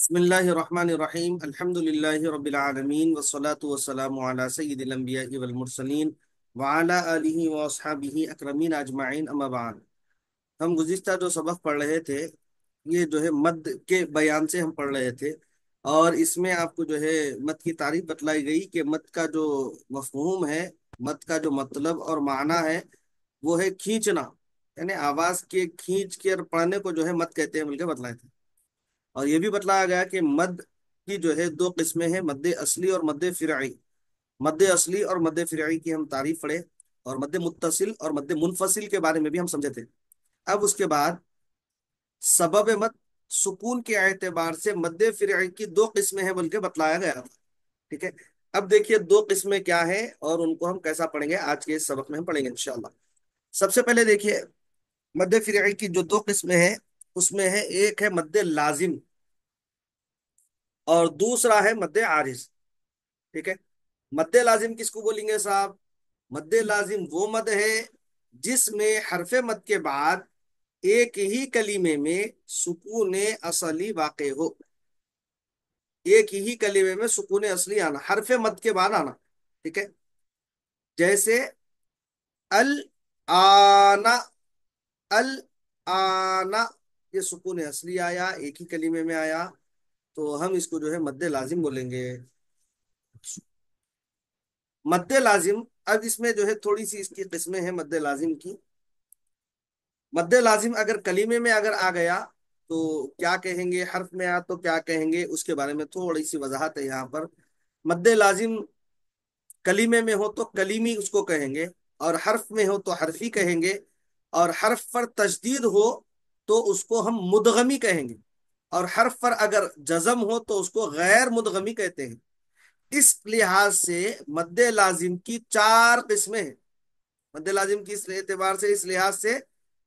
بسم الله الرحمن الرحيم الحمد لله رب العالمين والصلاة والسلام على سيد الأنبياء والمرسلين وعلى آله وأصحابه أكرمين أجمعين أما بعد. ہم گزشتہ جو سبق پڑھ رہے تھے یہ جو ہے مد کے بیان سے ہم پڑھ رہے تھے، اور اس میں آپ کو جو ہے مد کی تعریف بتلائی گئی کہ مد کا جو مفہوم ہے، مد کا جو مطلب اور معنی ہے وہ ہے کھینچنا، یعنی آواز کے کھینچ کے پڑھنے کو جو ہے مد کہتے ہیں بول کے بتلائے تھے. اور یہ بھی بتلایا گیا کہ مد کی جو ہے دو قسمیں ہیں، مد اصلی اور مد فرعی. مد اصلی اور مد فرعی کی ہم تعریف پڑھے، اور مد متصل اور مد منفصل کے بارے میں بھی ہم سمجھے تھے. اب اس کے بعد سبب مد سکون کے اعتبار سے مد فرعی کی دو قسمیں ہیں بول کے بتلایا گیا تھا. ٹھیک ہے، اب دیکھیے دو قسمیں کیا ہیں اور ان کو ہم کیسا پڑھیں گے، آج کے اس سبق میں ہم پڑھیں گے انشاءاللہ. سب سے پہلے دیکھیے مد فرعی کی جو دو قسمیں ہیں اس میں ہے، ایک ہے مد لازم اور دوسرا ہے مد عارض. ٹھیک ہے، مد لازم کس کو بولیں گے صاحب؟ مد لازم وہ مد ہے جس میں حرف مد کے بعد ایک ہی کلمے میں سکون اصلی واقع ہو. ایک ہی کلمے میں سکون اصلی آنا، حرف مد کے بعد آنا. ٹھیک ہے، جیسے الآنا، الآنا یہ سکون اصلی آیا، ایک ہی کلمے میں آیا، تو ہم اس کو جو ہے مد لازم بولیں گے. مد لازم، اب اس میں جو ہے تھوڑی سی اس کی قسمیں ہیں مد لازم کی. مد لازم اگر کلمے میں اگر آ گیا تو کیا کہیں گے، حرف میں آ تو کیا کہیں گے، اس کے بارے میں تھوڑی سی وضاحت ہے یہاں پر. مد لازم کلمے میں ہو تو کلیمی اس کو کہیں گے، اور حرف میں ہو تو حرفی کہیں گے، اور حرف پر تشدید ہو تو اس کو ہم مدغمی کہیں گے، اور حرف پر اگر جزم ہو تو اس کو غیر مدغمی کہتے ہیں. اس لحاظ سے مد لازم کی چار قسمیں ہیں. مد لازم کی اس اعتبار سے، اس لحاظ سے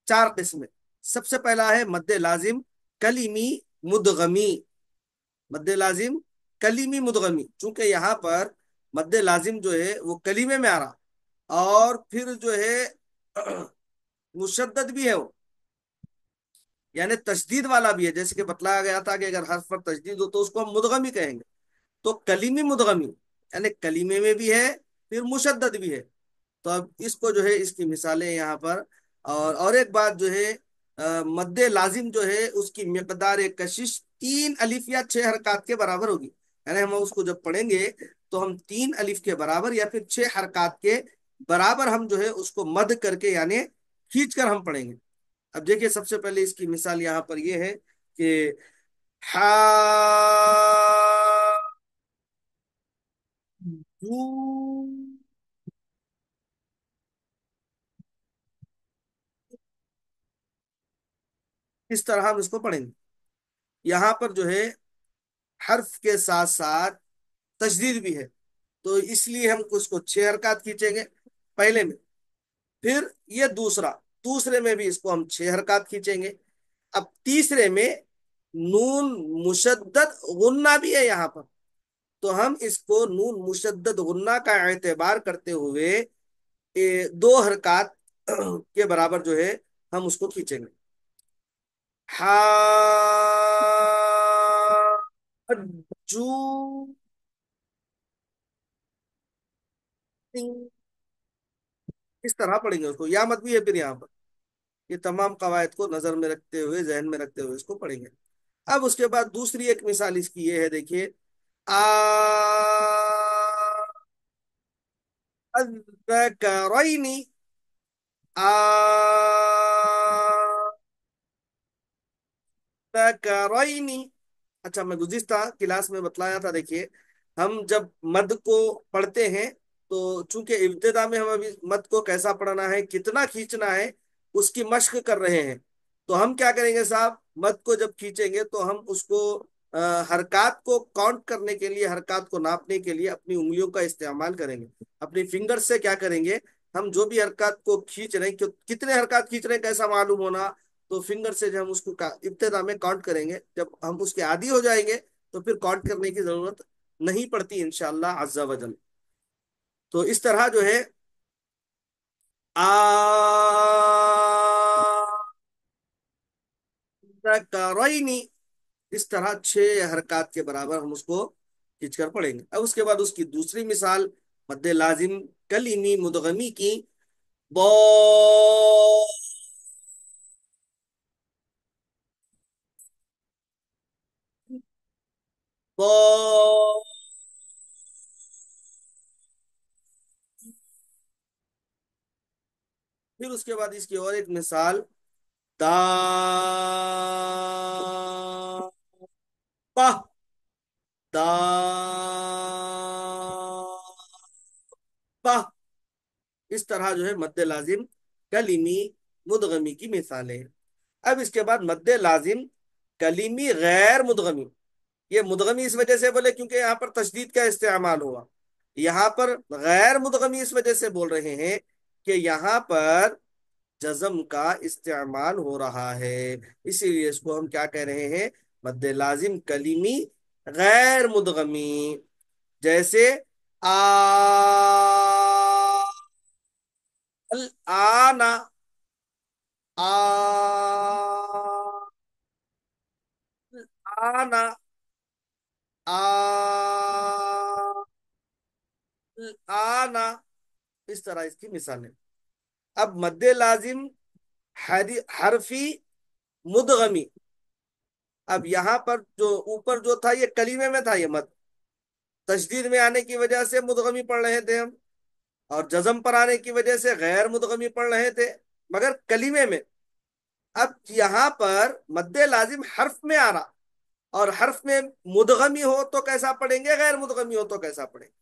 چار قسمیں. سب سے پہلا ہے مد لازم کلیمی مدغمی. مد لازم کلیمی مدغمی، چونکہ یہاں پر مد لازم جو ہے وہ کلیمے میں آ رہا، اور پھر جو ہے مشدد بھی ہے وہ، یعنی تشدید والا بھی ہے. جیسے کہ بتلایا گیا تھا کہ اگر حرف پر تشدید ہو تو اس کو ہم مدغمی کہیں گے. تو کلیمی مدغمی یعنی کلیمے میں بھی ہے پھر مشدد بھی ہے. تو اب اس کو جو ہے اس کی مثالیں یہاں پر. اور ایک بات جو ہے، مد لازم جو ہے اس کی مقدار کشش 3 الف یا 6 حرکات کے برابر ہوگی. یعنی ہم اس کو جب پڑھیں گے تو ہم 3 الف کے برابر یا پھر 6 حرکات کے برابر ہم جو ہے اس کو مد کر کے یعنی کھینچ کر ہم پڑھیں گے. اب دیکھیے سب سے پہلے اس کی مثال یہاں پر یہ ہے کہ اس طرح ہم اس کو پڑھیں گے. یہاں پر جو ہے حرف کے ساتھ ساتھ تشدید بھی ہے، تو اس لیے ہم اس کو 6 حرکات کھینچیں گے پہلے میں. پھر یہ دوسرے میں بھی اس کو ہم 6 حرکات کھینچیں گے. اب تیسرے میں نون مشدد غنہ بھی ہے یہاں پر، تو ہم اس کو نون مشدد غنہ کا اعتبار کرتے ہوئے 2 حرکات کے برابر جو ہے ہم اس کو کھینچیں گے. حاجو، اس طرح پڑھیں گے اس کو. یا مت بھی ہے پھر یہاں پر. یہ تمام قواعد کو نظر میں رکھتے ہوئے، ذہن میں رکھتے ہوئے اس کو پڑھیں گے. اب اس کے بعد دوسری ایک مثال اس کی یہ ہے، دیکھیے آ الذکرین، الذکرین. اچھا، میں گزشتہ کلاس میں بتلایا تھا، دیکھیے ہم جب مد کو پڑھتے ہیں تو چونکہ ابتدا میں ہم ابھی مد کو کیسا پڑھنا ہے، کتنا کھینچنا ہے، اس کی مشق کر رہے ہیں. تو ہم کیا کریں گے صاحب، مد کو جب کھینچیں گے تو ہم اس کو حرکات کو کاؤنٹ کرنے کے لیے، حرکات کو ناپنے کے لیے اپنی انگلیوں کا استعمال کریں گے. اپنی فنگر سے کیا کریں گے، ہم جو بھی حرکات کو کھینچ رہے ہیں، کتنے حرکات کھینچ رہے ہیں کیسا معلوم ہونا، تو فنگر سے جب ہم اس کو ابتدا میں کاؤنٹ کریں گے، جب ہم اس کے عادی ہو جائیں گے تو پھر کاؤنٹ کرنے کی ضرورت نہیں پڑتی انشاءاللہ عز و جل. تو اس طرح جو ہے ذکرین، اس طرح 6 حرکات کے برابر ہم اس کو کھینچ کر پڑھیں گے. اب اس کے بعد اس کی دوسری مثال مد لازم کلیمی مدغمی کی. بو بو پھر اس کے بعد اس کی اور ایک مثال دا پا دا پا. اس طرح جو ہے مد لازم کلیمی مدغمی کی مثالیں. اب اس کے بعد مد لازم کلیمی غیر مدغمی. یہ مدغمی اس وجہ سے بولے کیونکہ یہاں پر تشدید کا استعمال ہوا. یہاں پر غیر مدغمی اس وجہ سے بول رہے ہیں کہ یہاں پر جزم کا استعمال ہو رہا ہے. اسی لیے اس کو ہم کیا کہہ رہے ہیں؟ مد لازم کلیمی غیر مدغمی. جیسے آ آنا آ آنا آنا. اس طرح اس کی مثال ہے. اب مد لازم حرفی مدغمی. اب یہاں پر جو اوپر جو تھا یہ کلیمے میں تھا یہ مد. تشدید میں آنے کی وجہ سے مدغمی پڑھ رہے تھے ہم اور جزم پر آنے کی وجہ سے غیر مدغمی پڑھ رہے تھے مگر کلیمے میں. اب یہاں پر مد لازم حرف میں آ رہا اور حرف میں مدغمی ہو تو کیسا پڑھیں گے، غیر مدغمی ہو تو کیسا پڑھیں گے.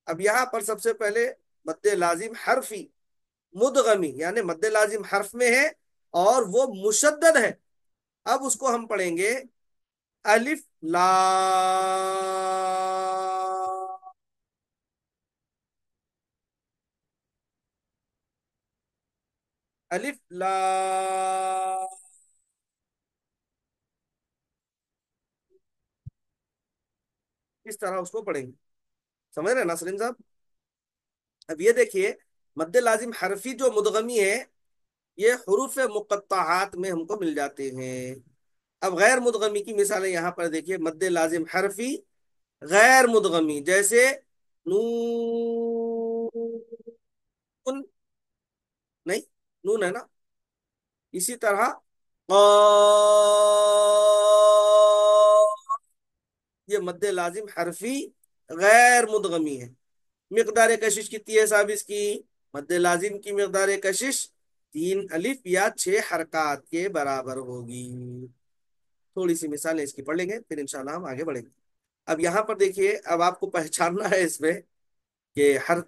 اب یہاں پر سب سے پہلے مد لازم حرفی مدغمی یعنی مد لازم حرف میں ہے اور وہ مشدد ہے. اب اس کو ہم پڑھیں گے الف لا الف لا. اس طرح اس کو پڑھیں گے. سمجھ رہے ہیں ناصرین صاحب؟ اب یہ دیکھیے مد لازم حرفی جو مدغمی ہے یہ حروف مقطعات میں ہم کو مل جاتے ہیں. اب غیر مدغمی کی مثالیں یہاں پر دیکھیے. مد لازم حرفی غیر مدغمی جیسے نون. نہیں، نون ہے نا. اسی طرح قاف. یہ مد لازم حرفی غیر مدغمی ہے. مقدار کشش کتنی ہے صاحب اس کی؟ مد لازم کی مقدار کشش 3 الف یا 6 حرکات کے برابر ہوگی. تھوڑی سی مثالیں اس کی پڑھ لیں گے پھر انشاءاللہ ہم آگے بڑھیں گے. اب یہاں پر دیکھیے اب آپ کو پہچاننا ہے اس میں کہ ہر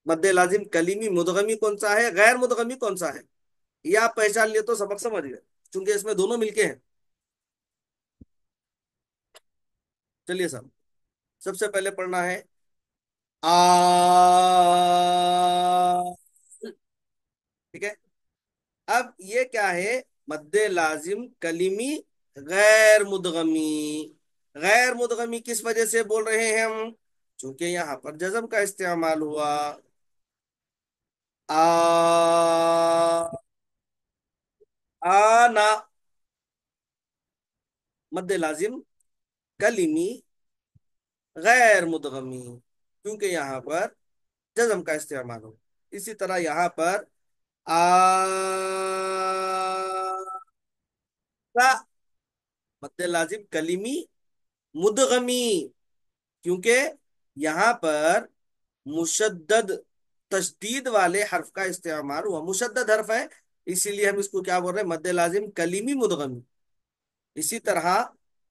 مد لازم کلیمی مدغمی کون سا ہے، غیر مدغمی کون سا ہے. یہ آپ پہچان لیے تو سبق سمجھ گئے چونکہ اس میں دونوں مل کے ہیں. چلیے صاحب سب سے پہلے پڑھنا ہے آ. ٹھیک ہے. اب یہ کیا ہے؟ مد لازم کلیمی غیر مدغمی. غیر مدغمی کس وجہ سے بول رہے ہیں ہم؟ چونکہ یہاں پر جزم کا استعمال ہوا. آ آنا مد لازم کلیمی غیر مدغمی کیونکہ یہاں پر جزم کا استعمال ہو. اسی طرح یہاں پر آ مد لازم کلیمی مدغمی کیونکہ یہاں پر مشدد تشدید والے حرف کا استعمال ہوا. مشدد حرف ہے اسی لیے ہم اس کو کیا بول رہے ہیں؟ مد لازم کلیمی مدغمی. اسی طرح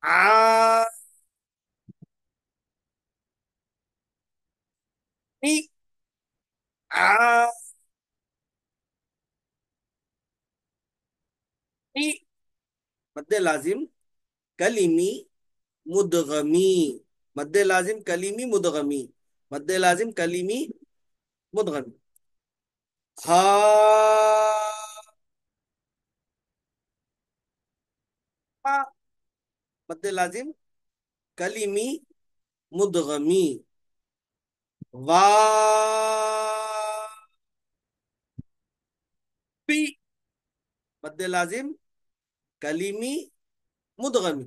آ آ مد لازم کلیمی مدغمی. مد لازم کلیمی مدغمی. مد لازم کلیمی مدغمی. ہا مد لازم کلیمی مدغمی. پی مد لازم کلیمی مدغمی.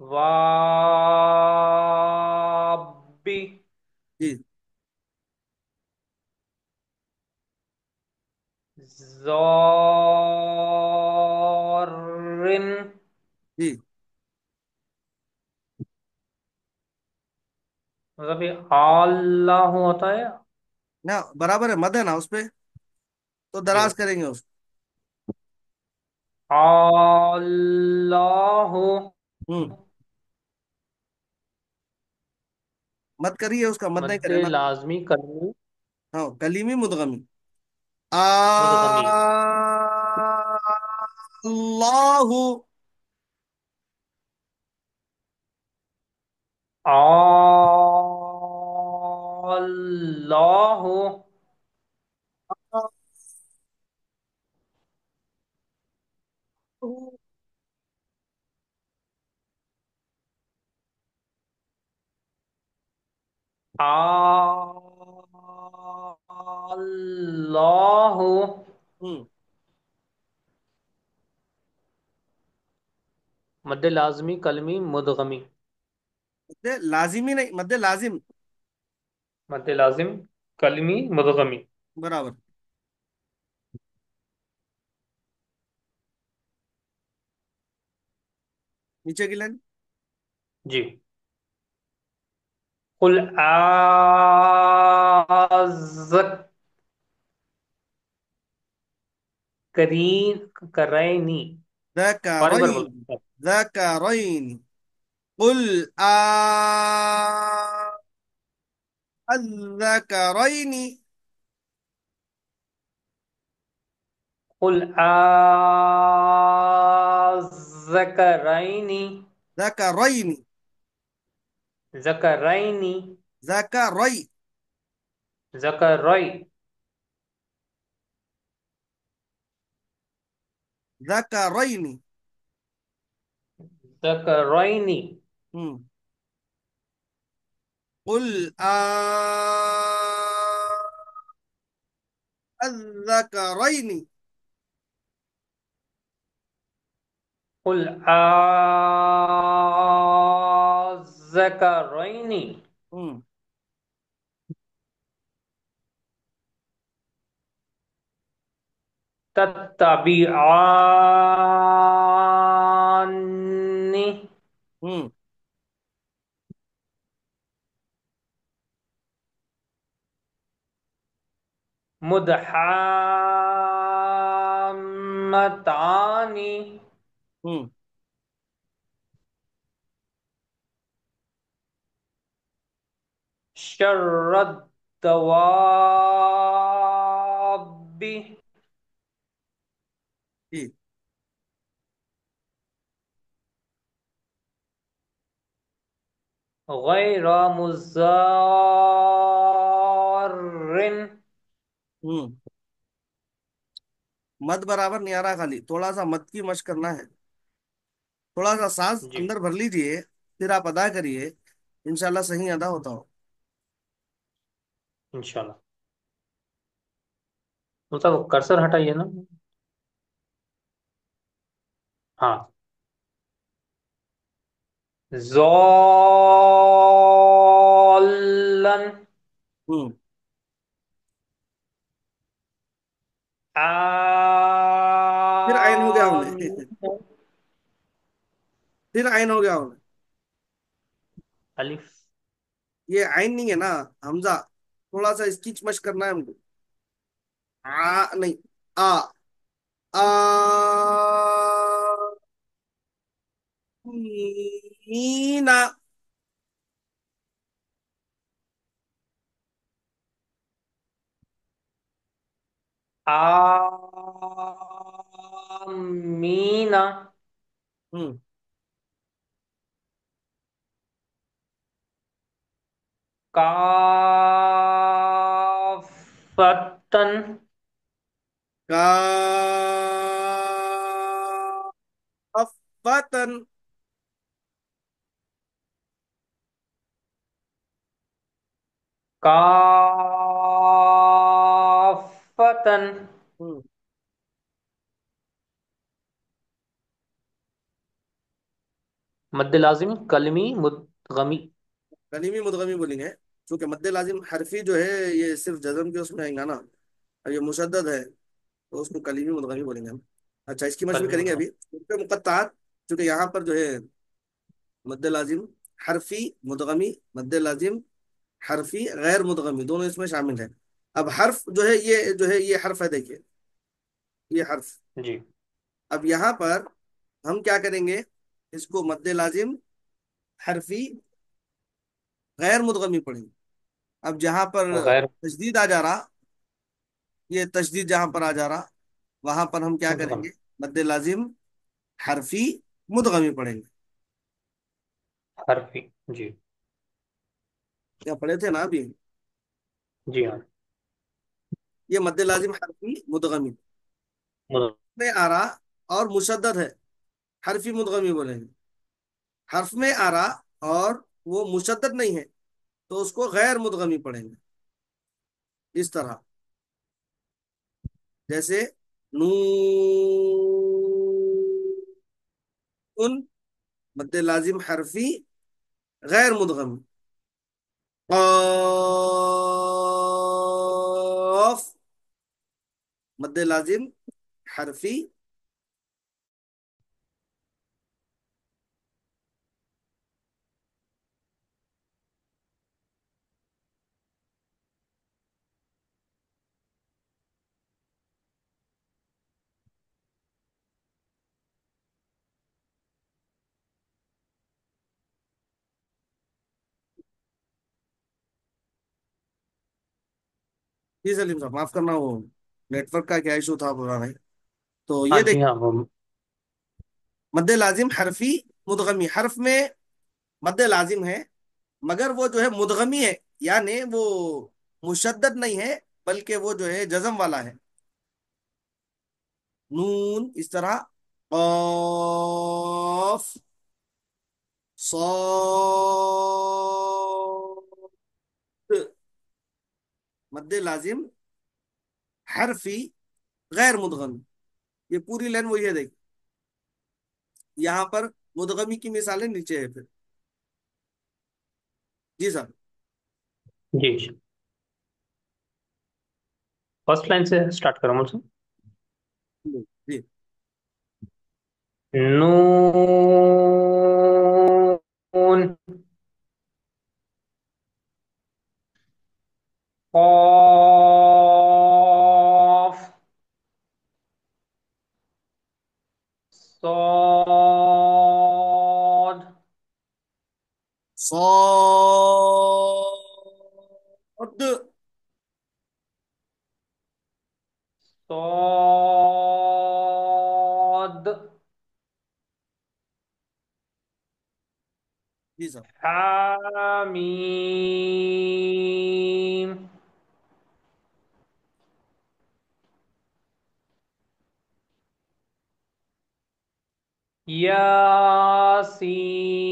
وابی جی زورن جی مطلب یہ اللہ ہوتا ہے. نا، برابر ہے، مد ہے نا اس پہ، تو جی. دراز کریں گے اس اللہ کو. مت کریے، اس کا مت نہیں مد کرے نا. لازمی کلمی ہاں، کلیمی مدغمی. مدغمی. اللہ. اللہ اللہ ہوں، مد لازمی کلمی مدغمی. مد لازمی نہیں، مد لازم. مد لازم کلمی مدغمی. برابر. نیچے کی لائن. جی. قل کرین کرینی. باری بار ذکرین. بولو. ذکرین. قل الذکرین. قل ذکرین ذکرین. ذکرین ذکرین. ذکرین ذکرین. ذکرین ہوں. قل الذکرین. قل ذکرین ہوں. تتبعانی ہوں. مدحامتانی ہوں. شر الدواب جی غیر مضار. ہوں. مد برابر نہیں آ رہا، خالی تھوڑا سا مد کی مشق کرنا ہے. تھوڑا سا سانس جی اندر بھر لیجئے، پھر آپ ادا کریے، انشاءاللہ صحیح ادا ہوتا ہو. انشاءاللہ. مطلب کرسر ہٹائیے نا. ہاں. زولن ہوں. پھر عین ہو گیا انہیں. آمین. پھر عین ہو گیا انہیں. الف. یہ عین نہیں ہے نا، حمزہ. تھوڑا سا اسکیچ مشق کرنا ہے ہم کو. نہیں. آ آ مینا. آمین. ہوں. کافتن کافتن. کافتن ہوں. مد لازم کلمی مدغمی. کلیمی مدغمی بولیں گے، چونکہ مد لازم حرفی جو ہے یہ صرف جزم کے اس میں آئیں گا نا، اور یہ مشدد ہے تو اس کو کلیمی مدغمی بولیں گے ہم۔ اچھا، اس کی مشق بھی کلمی کریں گے مدغم. ابھی مقطعات، چونکہ یہاں پر جو ہے مد لازم حرفی مدغمی، مد لازم حرفی غیر مدغمی دونوں اس میں شامل ہیں۔ اب حرف جو ہے یہ حرف ہے، دیکھیے یہ حرف۔ جی. اب یہاں پر ہم کیا کریں گے، اس کو مد لازم حرفی غیر مدغمی پڑھیں گے۔ اب جہاں پر غیر تشدید آ جا رہا، یہ تشدید جہاں پر آ جا رہا، وہاں پر ہم کیا کریں مدغم. گے، مد لازم حرفی مدغمی پڑھیں گے۔ حرفی. جی. کیا پڑھے تھے نا ابھی؟ جی ہاں. یہ مد لازم حرفی مدغمی مدغم. میں آ رہا اور مشدد ہے، حرفی مدغمی بولیں گے۔ حرف میں آ رہا اور وہ مشدد نہیں ہے تو اس کو غیر مدغمی پڑھیں گے، اس طرح جیسے نون، مد لازم حرفی غیر مدغم، قاف مد لازم حرفی جی سلیم صاحب معاف کرنا، وہ نیٹ ورک کا کیا ایشو تھا پرانا ہے۔ تو ہاں یہ جی دیکھ، ہاں وہ. مد لازم حرفی مدغمی، حرف میں مد لازم ہے مگر وہ جو ہے مدغمی ہے، یعنی وہ مشدد نہیں ہے بلکہ وہ جو ہے جزم والا ہے۔ نون اس طرح، قاف، صاد، مد لازم حرفی غیر مدغم، یہ پوری لائن وہی ہے، دیکھ یہاں پر مدغمی کی مثالیں نیچے ہے پھر۔ جی صاحب، جی. فرسٹ لائن سے اسٹارٹ کروں مجھ سے. جی نون. قاف. صاد. صاد، صاد. جی صاحب، حامیم.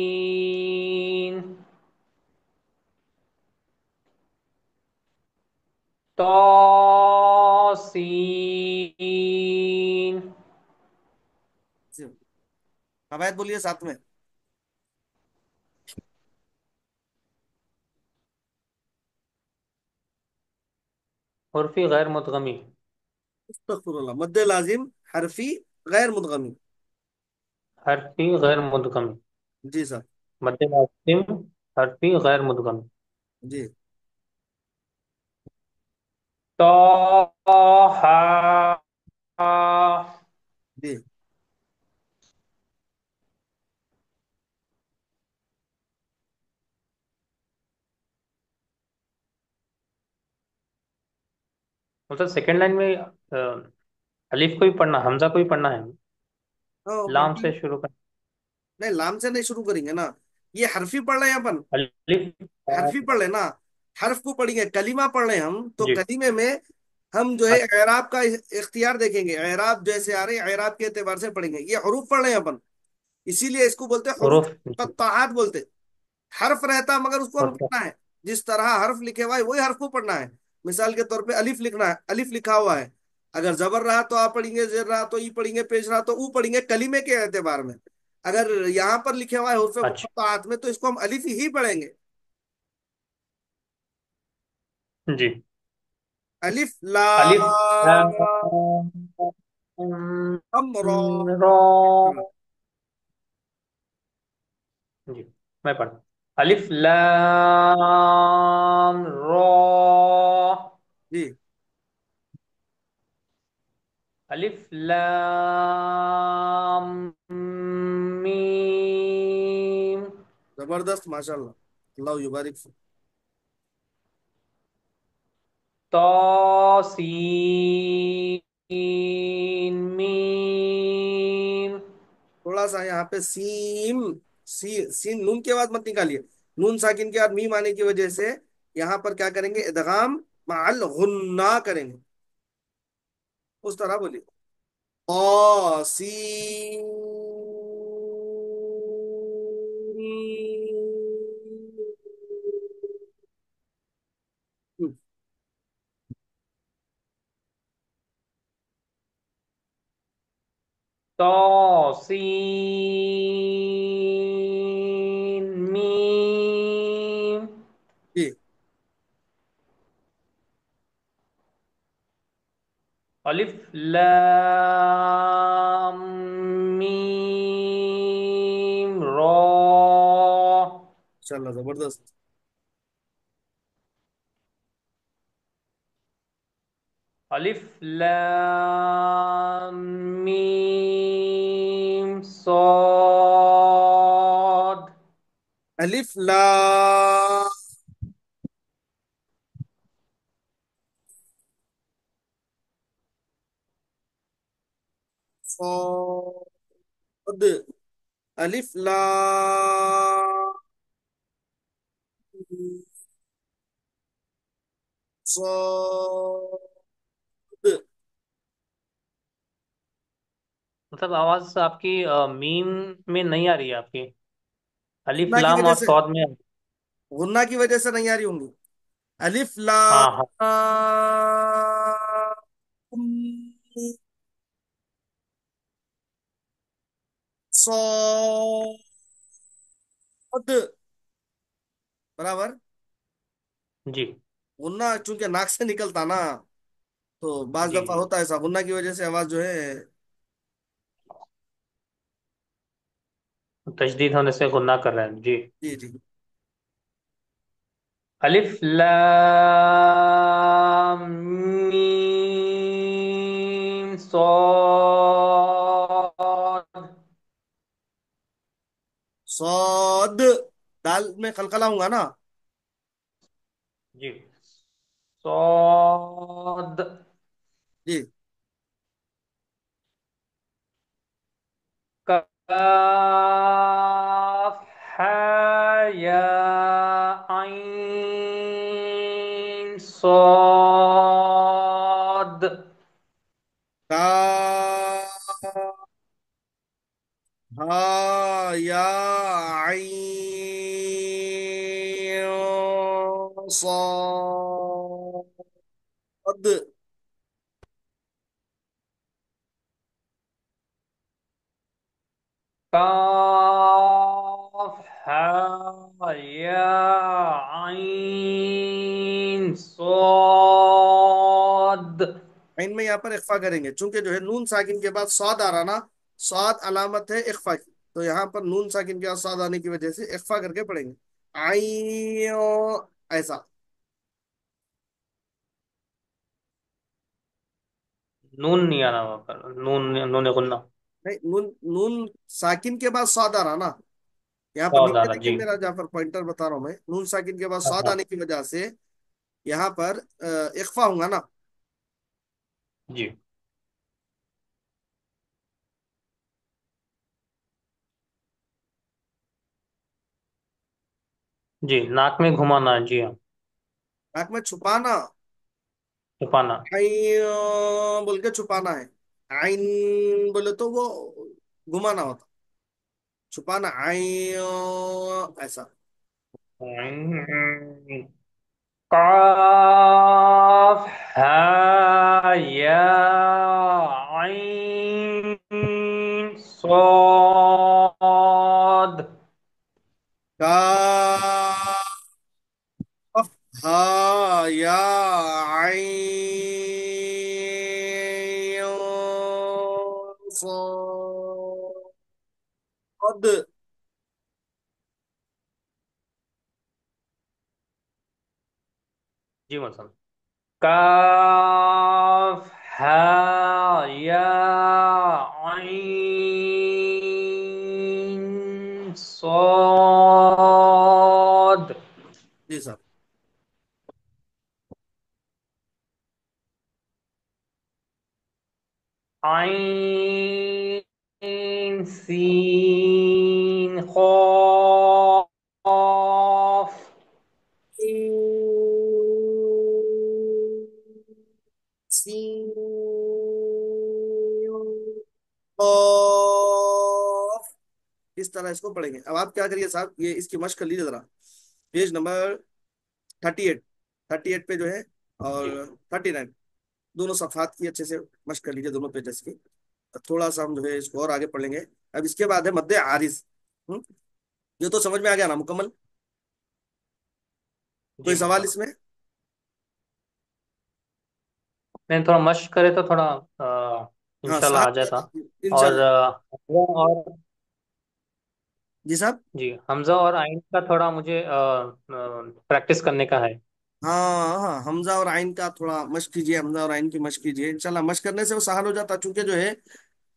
یاسین. طاسین. جی عبید بولیے ساتھ میں۔ حرفی غیر مدغمی. استغفر اللہ، مد لازم حرفی غیر مدغمی۔ حرفی غیر مدغمی. جی صاحب، مد لازم حرفی غیر مدغمی. جی طه. جی مطلب سیکنڈ لائن میں الف کو بھی پڑھنا، حمزہ کو بھی پڑھنا ہے. ہاں لام باقی، سے شروع کر. نہیں لام سے نہیں شروع کریں گے نا، یہ حرفی پڑھ رہے ہیں اپن، الف. حرفی پڑھ لیں نا، حرف کو پڑھیں گے، کلمہ پڑھ رہے ہیں ہم تو جی. کلمے میں ہم جو ہے اچھا. اعراب کا اختیار دیکھیں گے، اعراب جیسے آ رہے ہیں اعراب کے اعتبار سے پڑھیں گے، یہ حروف پڑھ رہے ہیں اپن، اسی لیے اس کو بولتے ہیں حروف حروف. جی. قطعات بولتے ہیں۔ حرف رہتا مگر اس کو ہم اور پڑھنا ہے، جس طرح حرف لکھے ہوا ہے وہی حرف کو پڑھنا ہے۔ مثال کے طور پہ الف لکھنا ہے، الف لکھا ہوا ہے، اگر زبر رہا تو آپ پڑھیں گے، زیر رہا تو ای پڑھیں گے، پیش رہا تو او پڑھیں گے، کلمے کے اعتبار میں۔ اگر یہاں پر لکھے ہوا ہے حروف اچھا مقطعات میں تو اس کو ہم الف ہی پڑھیں گے. جی. الف الف لام لام را. را. جی میں پڑھ. الف لام را. جی الف لام میم. زبردست ماشاء اللہ. اللہ یبارک فیک. طا سین میم. تھوڑا سا یہاں پہ سیم، سین نون کے بعد مت نکالیے. نون ساکن کے بعد میم آنے کی وجہ سے یہاں پر کیا کریں گے؟ ادغام مع الغنہ کریں گے. اس طرح بولیے. طا سین. طا سین میم. جی الف لام میم را. انشاءاللہ زبردست. الف لام میم صاد. الف لام صاد. الف لام صاد. مطلب آواز آپ کی میم میں نہیں آ رہی ہے آپ کی. الف غنہ کی لام وجہ اور سے، صاد میں. غنہ کی وجہ سے نہیں آ رہی ہوں گی. الف ہاں ہاں. لام صاد. برابر. جی غنہ چونکہ ناک سے نکلتا نا، تو بعض جی دفعہ ہوتا ہے ایسا، غنہ کی وجہ سے آواز جو ہے. تجدید ہونے سے غنہ کر رہے ہیں جی. جی جی. الف لام میم صاد. صاد. دال میں قلقلہ ہوں گا نا. جی صاد. جی کاف ہا یا عین صاد. کاف ہا یا عین صاد. کاف ہا یا عین صاد. عین میں یہاں پر اخفا کریں گے، چونکہ جو ہے نون ساکن کے بعد صاد آ رہا نا، صاد علامت ہے اخفا کی، تو یہاں پر نون ساکن کے بعد صاد آنے کی وجہ سے اخفا کر کے پڑھیں گے. عین ایسا. نون نہیں آ رہا وہاں پر. نون نون غنہ. نہیں، نون، نون ساکن کے بعد صاد آ رہا نا. یہاں پر صاد آ نیچے رہا دیکھیے، جی. میرا جہاں پر پوائنٹر بتا رہا ہوں میں، نون ساکن کے بعد ہاں صاد ہاں. آنے کی وجہ سے یہاں پر اخفا ہوں گا نا. جی جی ناک میں گھمانا ہے جی ہاں. ناک میں چھپانا. چھپانا. عین بول کے چھپانا ہے. عین بولے تو وہ گھمانا ہوتا. چھپانا عین ایسا. قاف ہا یا عین صاد. صاد. جی مثلا کاف ہا یا عین صاد. جی صاحب. عین سین قاف. سین قاف. اس طرح اس کو پڑھیں گے. اب آپ کیا کریے صاحب، یہ اس کی مشق کر لیجیے ذرا. Page number 38. 38 پہ جو ہے، اور جی 39، دونوں صفحات کی اچھے سے مشق کر لیجیے، دونوں پیجز کی. تھوڑا سا ہم جو ہے اس کو اور آگے پڑھ لیں گے. اب اس کے بعد ہے مد عارض. ہم؟ یہ تو سمجھ میں آ گیا نا مکمل؟ جی کوئی سوال مثلا اس میں؟ میں تھوڑا مشق کرے تو تھوڑا ہاں انشاءاللہ آ صاحب. جاتا. اور انشاءاللہ. جی صاحب. جی حمزہ اور آئین کا تھوڑا مجھے پریکٹس کرنے کا ہے. ہاں ہاں، حمزہ اور عین کا تھوڑا مشق کیجیے، حمزہ اور عین کی مشق کیجیے. انشاءاللہ مشق کرنے سے وہ سہل ہو جاتا، چونکہ جو ہے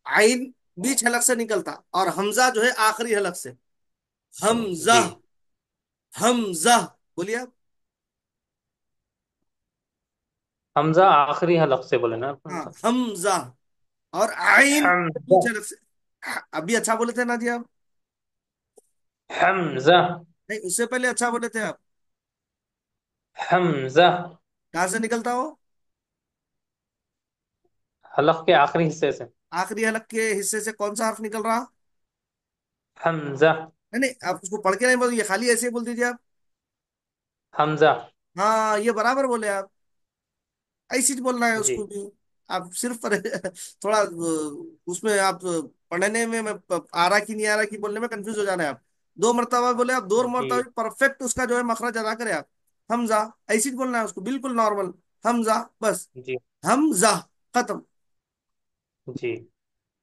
عین بیچ حلق سے نکلتا، اور حمزہ جو ہے آخری حلق سے. حمزہ. جی حمزہ. بولیے آپ. حمزہ آخری حلق سے بولے نا ہاں حمزہ. حمزہ. اور عین حمزہ بیچ حلق سے. ابھی اچھا بولے تھے نا جی آپ؟ حمزہ نہیں، اس سے پہلے اچھا بولے تھے آپ. حمزہ کہاں سے نکلتا ہو؟ حلق کے آخری حصے سے. آخری حلق کے حصے سے کون سا حرف نکل رہا؟ حمزہ نہیں نہیں، آپ اس کو پڑھ کے نہیں بول، یہ خالی ایسے ہی بول دیجیے آپ. حمزہ. ہاں، یہ برابر بولے آپ. ایسی بولنا ہے اس جی کو بھی. آپ صرف تھوڑا اس میں آپ پڑھنے میں آ رہا کی نہیں آ رہا کی بولنے میں کنفیوز ہو جانا ہے آپ. 2 مرتبہ بولے آپ، 2 مرتبہ جی پرفیکٹ اس کا جو ہے مخرج ادا کرے آپ. حمزہ. ایسی بولنا ہے اس کو، بالکل نارمل. حمزہ بس. جی حمزہ. ختم. جی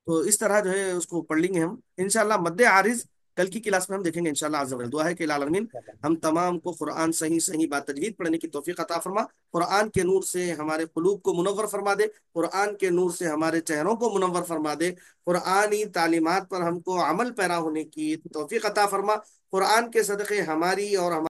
تو اس طرح جو ہے اس کو پڑھ لیں گے ہم انشاءاللہ. مد عارض کل کی کلاس میں ہم دیکھیں گے انشاءاللہ عز و جل. دعا ہے کہ العالمین ہم تمام کو قرآن صحیح صحیح با تجوید پڑھنے کی توفیق عطا فرما. قرآن کے نور سے ہمارے قلوب کو منور فرما دے. قرآن کے نور سے ہمارے چہروں کو منور فرما دے. قرآنی تعلیمات پر ہم کو عمل پیرا ہونے کی توفیق عطا فرما. قرآن کے صدقے ہماری اور